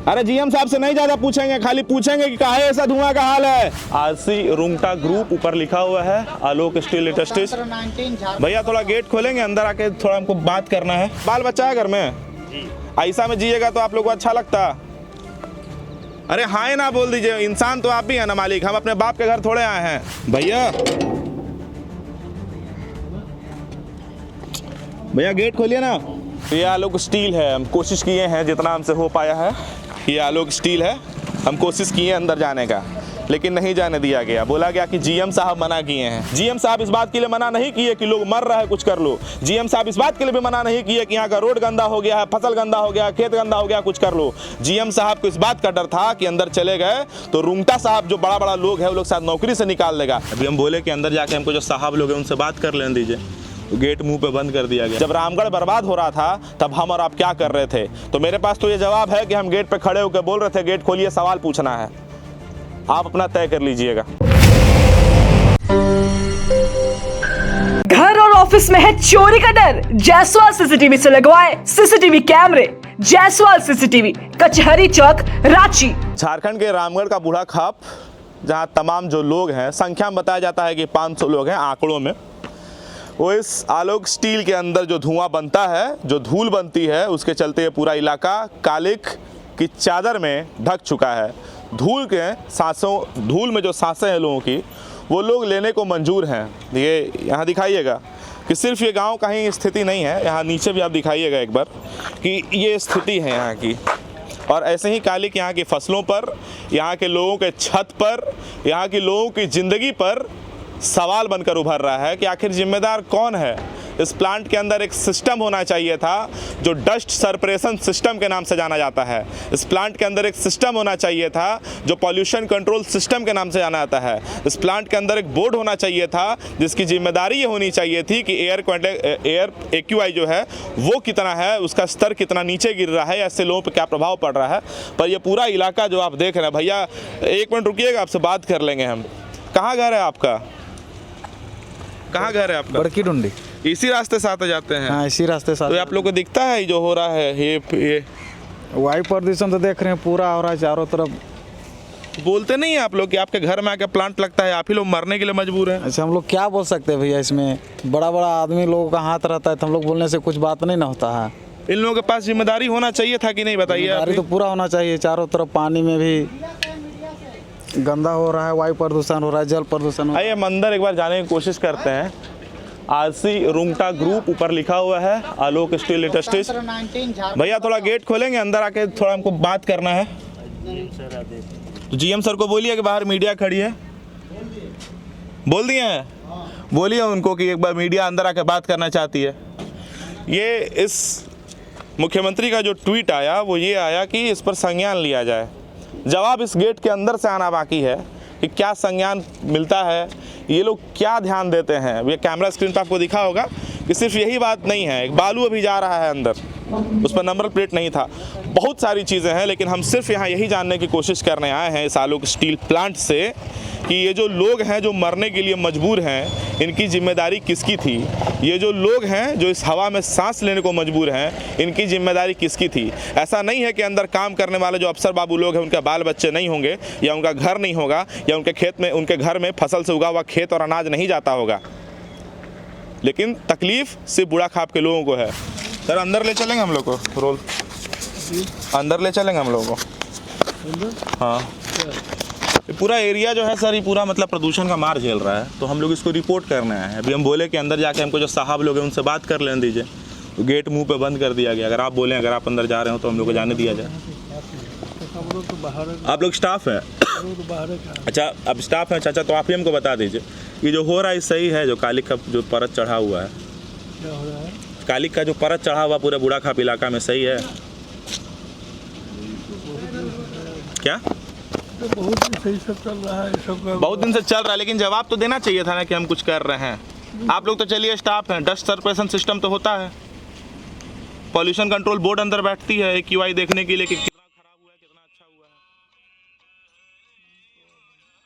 अरे जीएम साहब से नहीं ज्यादा पूछेंगे, खाली पूछेंगे कि काहे ऐसा धुआं का हाल है। आरसी रुंगटा ग्रुप ऊपर लिखा हुआ है, आलोक स्टील इंडस्ट्रीज। भैया थोड़ा गेट खोलेंगे, अंदर आके थोड़ा हमको बात करना है। बाल बच्चा है घर में, ऐसा में जिएगा तो आप लोग को अच्छा लगता। अरे हाँ ना बोल दीजिए, इंसान तो आप भी है ना मालिक, हम अपने बाप के घर थोड़े आए हैं। भैया गेट खोलिए ना। ये आलोक स्टील है, हम कोशिश किए हैं जितना हमसे हो पाया है। ये आलोक स्टील है, हम कोशिश किए अंदर जाने का, लेकिन नहीं जाने दिया गया। बोला गया कि जीएम साहब मना किए हैं। जीएम साहब इस बात के लिए मना नहीं किए कि लोग मर रहा है कुछ कर लो। जीएम साहब इस बात के लिए भी मना नहीं किए कि यहाँ का रोड गंदा हो गया है, फसल गंदा हो गया, खेत गंदा हो गया, कुछ कर लो। जीएम साहब को इस बात का डर था कि अंदर चले गए तो रुंगटा साहब जो बड़ा बड़ा लोग है वो लोग शायद नौकरी से निकाल देगा। अभी हम बोले कि अंदर जाके हमको जो साहब लोग हैं उनसे बात कर लेने दीजिए, तो गेट मुंह पे बंद कर दिया गया। जब रामगढ़ बर्बाद हो रहा था तब हम और आप क्या कर रहे थे? तो मेरे पास तो ये जवाब है कि हम गेट पे खड़े होकर बोल रहे थे गेट खोलिए, सवाल पूछना है। आप अपना तय कर लीजिएगा। घर और ऑफिस में है चोरी का डर? जायसवाल सीसीटीवी से लगवाए सीसीटीवी कैमरे। जायसवाल सीसीटीवी, कचहरी चौक, रांची। झारखंड के रामगढ़ का बूढ़ा खाप, जहां तमाम जो लोग हैं, संख्या में बताया जाता है कि 500 लोग हैं आंकड़ों में, वो इस आलोक स्टील के अंदर जो धुआं बनता है, जो धूल बनती है, उसके चलते ये पूरा इलाका कालिक की चादर में ढक चुका है। धूल में जो सांसें हैं लोगों की, वो लोग लेने को मंजूर हैं। ये यहाँ दिखाइएगा कि सिर्फ ये गांव का ही स्थिति नहीं है, यहाँ नीचे भी आप दिखाइएगा एक बार कि ये स्थिति है यहाँ की। और ऐसे ही कालिक यहाँ की फसलों पर, यहाँ के लोगों के छत पर, यहाँ के लोगों की ज़िंदगी पर सवाल बनकर उभर रहा है कि आखिर जिम्मेदार कौन है। इस प्लांट के अंदर एक सिस्टम होना चाहिए था जो डस्ट सरप्रेशन सिस्टम के नाम से जाना जाता है। इस प्लांट के अंदर एक सिस्टम होना चाहिए था जो पॉल्यूशन कंट्रोल सिस्टम के नाम से जाना जाता है। इस प्लांट के अंदर एक बोर्ड होना चाहिए था जिसकी जिम्मेदारी ये होनी चाहिए थी कि एयर AQI जो है वो कितना है, उसका स्तर कितना नीचे गिर रहा है, ऐसे लोगों पर क्या प्रभाव पड़ रहा है। पर ये पूरा इलाका जो आप देख रहे हैं, भैया एक मिनट रुकिएगा, आपसे बात कर लेंगे हम। कहाँ घर है आपका? कहाँ घर है आपका? बड़की डुंडी। इसी रास्ते से आते जाते हैं? हाँ, इसी रास्ते से। तो आप लोग को दिखता है जो हो रहा है, ये वायु प्रदूषण तो देख रहे हैं, पूरा हो रहा है चारों तरफ। बोलते नहीं है आप लोग कि आपके घर में आके प्लांट लगता है, आप ही लोग मरने के लिए मजबूर हैं? अच्छा, हम लोग क्या बोल सकते हैं भैया? इसमें बड़ा बड़ा आदमी लोगों का हाथ रहता है, तो हम लोग बोलने से कुछ बात नहीं ना होता है। इन लोगों के पास जिम्मेदारी होना चाहिए था कि नहीं, बताइए। जिम्मेदारी तो पूरा होना चाहिए। चारों तरफ पानी में भी गंदा हो रहा है, वायु प्रदूषण हो रहा है, जल प्रदूषण हो रहा है। आइए हम अंदर एक बार जाने की कोशिश करते हैं। आरसी रुंगटा ग्रुप ऊपर लिखा हुआ है, आलोक स्टील इंडस्ट्रीज। भैया थोड़ा गेट खोलेंगे, अंदर आके थोड़ा हमको बात करना है। तो जीएम सर को बोलिए कि बाहर मीडिया खड़ी है, बोल दिए हैं, बोलिए उनको कि एक बार मीडिया अंदर आके बात करना चाहती है। ये इस मुख्यमंत्री का जो ट्वीट आया वो ये आया कि इस पर संज्ञान लिया जाए। जवाब इस गेट के अंदर से आना बाकी है कि क्या संज्ञान मिलता है, ये लोग क्या ध्यान देते हैं। ये कैमरा स्क्रीन पर आपको दिखा होगा कि सिर्फ यही बात नहीं है, एक बालू अभी जा रहा है अंदर, उस पर नंबर प्लेट नहीं था, बहुत सारी चीज़ें हैं। लेकिन हम सिर्फ यहाँ यही जानने की कोशिश करने आए हैं इस आलोक स्टील प्लांट से कि ये जो लोग हैं जो मरने के लिए मजबूर हैं, इनकी जिम्मेदारी किसकी थी? ये जो लोग हैं जो इस हवा में सांस लेने को मजबूर हैं, इनकी जिम्मेदारी किसकी थी? ऐसा नहीं है कि अंदर काम करने वाले जो अफसर बाबू लोग हैं उनके बाल बच्चे नहीं होंगे, या उनका घर नहीं होगा, या उनके खेत में, उनके घर में फसल से उगा हुआ खेत और अनाज नहीं जाता होगा। लेकिन तकलीफ सिर्फ बूढ़ा खाप के लोगों को है। सर अंदर ले चलेंगे हम लोग को, रोल अंदर ले चलेंगे हम लोगों को। हाँ, ये पूरा एरिया जो है सर, ये पूरा मतलब प्रदूषण का मार झेल रहा है, तो हम लोग इसको रिपोर्ट करने आए हैं। अभी हम बोले कि अंदर जाके हमको जो साहब लोग हैं उनसे बात कर लेने दीजिए, तो गेट मुंह पे बंद कर दिया गया। अगर आप बोलें, अगर आप अंदर जा रहे हो तो हम लोग को जाने दिया जाए। आप लोग स्टाफ है? अच्छा, अब स्टाफ है। चाचा तो आप ही हमको बता दीजिए ये जो हो रहा है सही है? जो कालिक का जो परत चढ़ा हुआ है, क्या हो रहा है? कालिक का जो परत चढ़ा हुआ पूरे बूढ़ा खाप इलाका में, सही है क्या? तो बहुत दिन सही सब चल रहा है, सब बहुत दिन से चल रहा है, लेकिन जवाब तो देना चाहिए था ना कि हम कुछ कर रहे हैं। आप लोग तो चलिए स्टाफ हैं, डस्ट सरप्रेशन सिस्टम तो होता है, पॉल्यूशन कंट्रोल बोर्ड अंदर बैठती है AQI देखने के लिए कि कितना खराब हुआ है, कितना अच्छा हुआ है।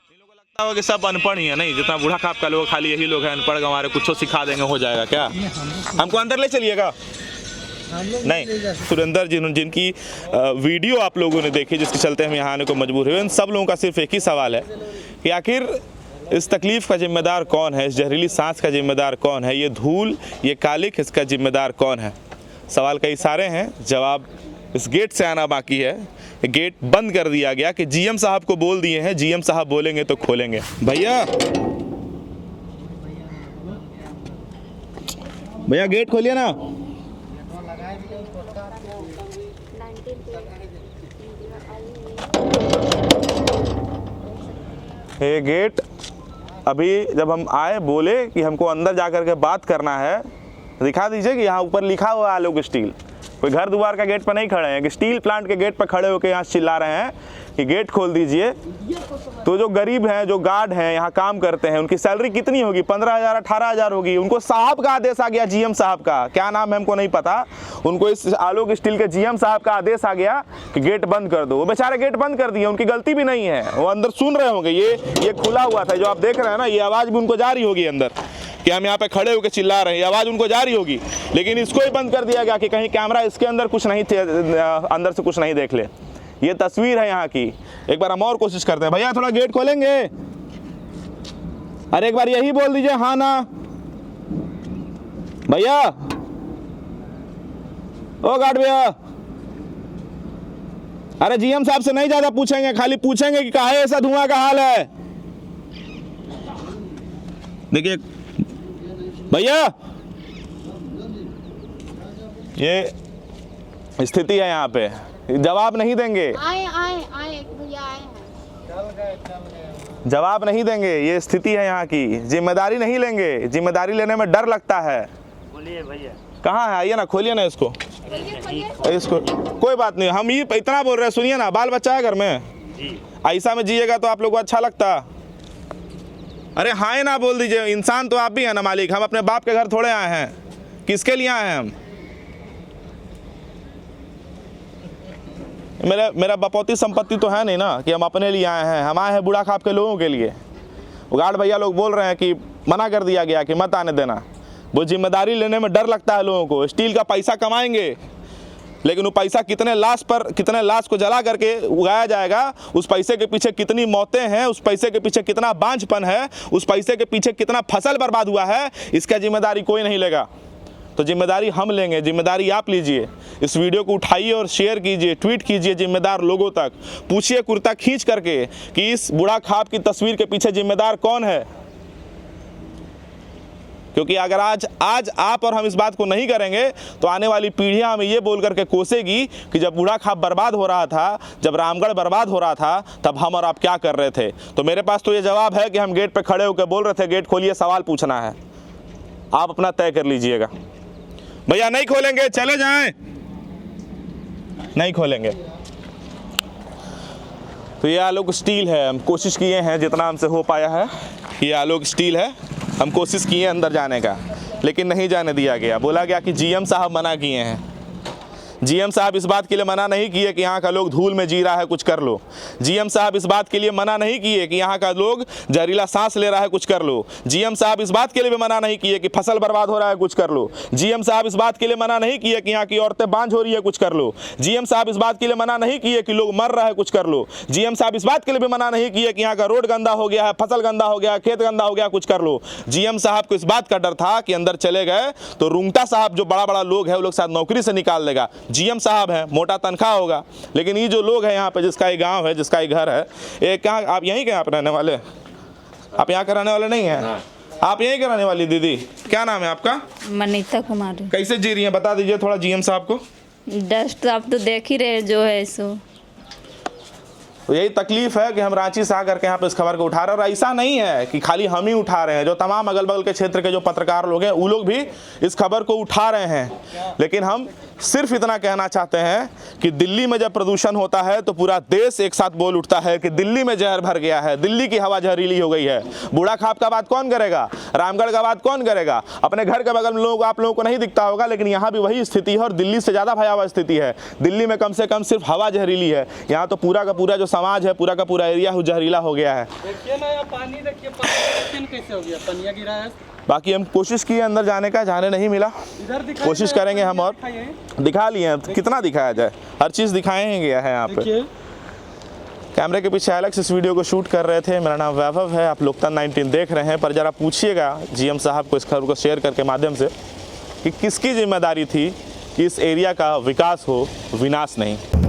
इन लोगों को लगता होगा कि सब अनपढ़ ही है, नहीं, जितना बूढ़ा खाप का लोग खाली यही लोग हैं अनपढ़, हमारे कुछ सिखा देंगे हो जाएगा क्या? हमको अंदर ले चलिएगा, नहीं, सुरेंद्र जिनकी वीडियो आप लोगों ने देखी जिसके चलते हम यहाँ आने को मजबूर हुए, उन सब लोगों का सिर्फ एक ही सवाल है कि आखिर इस तकलीफ़ का जिम्मेदार कौन है, इस जहरीली सांस का जिम्मेदार कौन है, ये धूल, ये कालिक, इसका जिम्मेदार कौन है। सवाल कई सारे हैं, जवाब इस गेट से आना बाकी है। गेट बंद कर दिया गया कि जीएम साहब को बोल दिए हैं, जीएम साहब बोलेंगे तो खोलेंगे। भैया भैया गेट खोलिए ना। ये गेट अभी जब हम आए बोले कि हमको अंदर जा कर के बात करना है, दिखा दीजिए कि यहाँ ऊपर लिखा हुआ है आलोक स्टील। कोई घर द्वार का गेट पर नहीं खड़े हैं कि स्टील प्लांट के गेट पर खड़े होकर यहाँ चिल्ला रहे हैं कि गेट खोल दीजिए। तो जो गरीब हैं, जो गार्ड हैं, यहाँ काम करते हैं, उनकी सैलरी कितनी होगी? 15,000 18,000 होगी। उनको साहब का आदेश आ गया, जीएम साहब का, क्या नाम है हमको नहीं पता, उनको इस आलोक स्टील के जीएम साहब का आदेश आ गया कि गेट बंद कर दो। वो बेचारे गेट बंद कर दिए, उनकी गलती भी नहीं है। वो अंदर सुन रहे होंगे, ये खुला हुआ था, जो आप देख रहे हैं ना, ये आवाज़ भी उनको जा रही होगी अंदर कि हम यहाँ पे खड़े होकर चिल्ला रहे हैं, आवाज़ उनको जा रही होगी। लेकिन इसको ही बंद कर दिया गया कि कहीं कैमरा इसके अंदर कुछ नहीं थे, अंदर से कुछ नहीं देख ले। ये तस्वीर है यहाँ की। एक बार हम और कोशिश करते हैं। भैया थोड़ा गेट खोलेंगे? अरे एक बार यही बोल दीजिए हाँ ना। भैया, ओ गार्ड भैया, अरे जीएम साहब से नहीं ज्यादा पूछेंगे, खाली पूछेंगे कि काहे ऐसा धुआं का हाल है। देखिए भैया, ये स्थिति है यहाँ पे, जवाब नहीं देंगे। आए भैया आए हैं। जवाब नहीं देंगे, ये स्थिति है यहाँ की। जिम्मेदारी नहीं लेंगे, जिम्मेदारी लेने में डर लगता है। बोलिए भैया, कहाँ है? आइए ना, खोलिए ना इसको। कोई बात नहीं, हम ये इतना बोल रहे हैं, सुनिए ना, बाल बच्चा है घर में जी। ऐसा में जिएगा तो आप लोग को अच्छा लगता। अरे हाँ ना बोल दीजिए, इंसान तो आप भी हैं ना मालिक। हम अपने बाप के घर थोड़े आए हैं, किसके लिए आए हैं हम? मेरा बपौती संपत्ति तो है नहीं ना कि हम अपने लिए आए हैं। हम आए हैं बूढ़ा खाप के लोगों के लिए। गार्ड भैया लोग बोल रहे हैं कि मना कर दिया गया कि मत आने देना। वो जिम्मेदारी लेने में डर लगता है लोगों को। स्टील का पैसा कमाएंगे, लेकिन वो पैसा कितने लाश को जला करके उगाया जाएगा, उस पैसे के पीछे कितनी मौतें हैं, उस पैसे के पीछे कितना बांझपन है, उस पैसे के पीछे कितना फसल बर्बाद हुआ है, इसका जिम्मेदारी कोई नहीं लेगा। तो जिम्मेदारी हम लेंगे, जिम्मेदारी आप लीजिए। इस वीडियो को उठाइए और शेयर कीजिए, ट्वीट कीजिए जिम्मेदार लोगों तक। पूछिए कुर्ता खींच करके कि इस बूढ़ा खाप की तस्वीर के पीछे जिम्मेदार कौन है। क्योंकि अगर आज आप और हम इस बात को नहीं करेंगे तो आने वाली पीढ़ियां हमें ये बोल करके कोसेगी कि जब बूढ़ा खाप बर्बाद हो रहा था, जब रामगढ़ बर्बाद हो रहा था, तब हम और आप क्या कर रहे थे। तो मेरे पास तो ये जवाब है कि हम गेट पे खड़े होकर बोल रहे थे गेट खोलिए, सवाल पूछना है। आप अपना तय कर लीजिएगा। भैया नहीं खोलेंगे, चले जाएं। नहीं खोलेंगे। तो ये आलोक स्टील है। हम कोशिश किए हैं जितना हमसे हो पाया है। ये आलोक स्टील है। हम कोशिश किए अंदर जाने का, लेकिन नहीं जाने दिया गया। बोला गया कि जीएम साहब मना किए हैं। जीएम साहब इस बात के लिए मना नहीं किए कि यहाँ का लोग धूल में जी रहा है, कुछ कर लो। जीएम साहब इस बात के लिए मना नहीं किए कि यहाँ का लोग जहरीला सांस ले रहा है, कुछ कर लो। जीएम साहब इस बात के लिए भी मना नहीं किए कि फसल बर्बाद हो रहा है, कुछ कर लो। जीएम साहब इस बात के लिए मना नहीं किए कि यहाँ की औरतें बांझ हो रही है, कुछ कर लो। जीएम साहब इस बात के लिए मना नहीं किए कि लोग मर रहा है, कुछ कर लो। जीएम साहब इस बात के लिए भी मना नहीं किए कि यहाँ का रोड गंदा हो गया है, फसल गंदा हो गया, खेत गंदा हो गया, कुछ कर लो। जीएम साहब को इस बात का डर था कि अंदर चले गए तो रुंगटा साहब जो बड़ा लोग है, वो लोग शायद नौकरी से निकाल देगा। जीएम साहब है, मोटा तनख्वाह होगा, लेकिन ये जो लोग हैं यहाँ पे, जिसका ये गांव है, जिसका ये घर है, ये कहाँ, आप यहीं के आप रहने वाले? आप यहाँ के रहने वाले नहीं हैं? आप यहीं के रहने वाली दीदी? क्या नाम है आपका? मनीता कुमारी। कैसे जी रही हैं, बता दीजिए थोड़ा जीएम साहब को। डस्ट आप तो देख ही रहे जो है सो। तो यही तकलीफ है कि हम रांची से आकर के यहाँ पे इस खबर को उठा रहे हैं। और ऐसा नहीं है कि खाली हम ही उठा रहे हैं, जो तमाम अगल बगल के क्षेत्र के जो पत्रकार लोग हैं, वो लोग भी इस खबर को उठा रहे हैं। लेकिन हम सिर्फ इतना कहना चाहते हैं कि दिल्ली में जब प्रदूषण होता है तो पूरा देश एक साथ बोल उठता है कि दिल्ली में जहर भर गया है, दिल्ली की हवा जहरीली हो गई है। बूढ़ा खाप का बात कौन करेगा? रामगढ़ का बात कौन करेगा? अपने घर के बगल में लोग, आप लोगों को नहीं दिखता होगा, लेकिन यहाँ भी वही स्थिति है और दिल्ली से ज़्यादा भयावह स्थिति है। दिल्ली में कम से कम सिर्फ हवा जहरीली है, यहाँ तो पूरा का पूरा जो समाज है पूरा का पूरा एरिया जहरीला हो गया है। देखिए ना यार, पानी देखिए, पानी कैसे हो गया, पनिया गिरा है। बाकी हम कोशिश किए अंदर जाने का, जाने नहीं मिला। इधर दिखाइए, कोशिश करेंगे हम और दिखा लिए हैं, कितना दिखाया जाए, हर चीज़ दिखाए ही गया है यहाँ पे। देखिए कैमरे के पीछे एलेक्स इस वीडियो को शूट कर रहे थे। मेरा नाम वैभव है, आप लोकतन 19 देख रहे हैं। पर ज़रा पूछिएगा जीएम साहब को इस खबर को शेयर करके माध्यम से कि किसकी जिम्मेदारी थी कि इस एरिया का विकास हो, विनाश नहीं।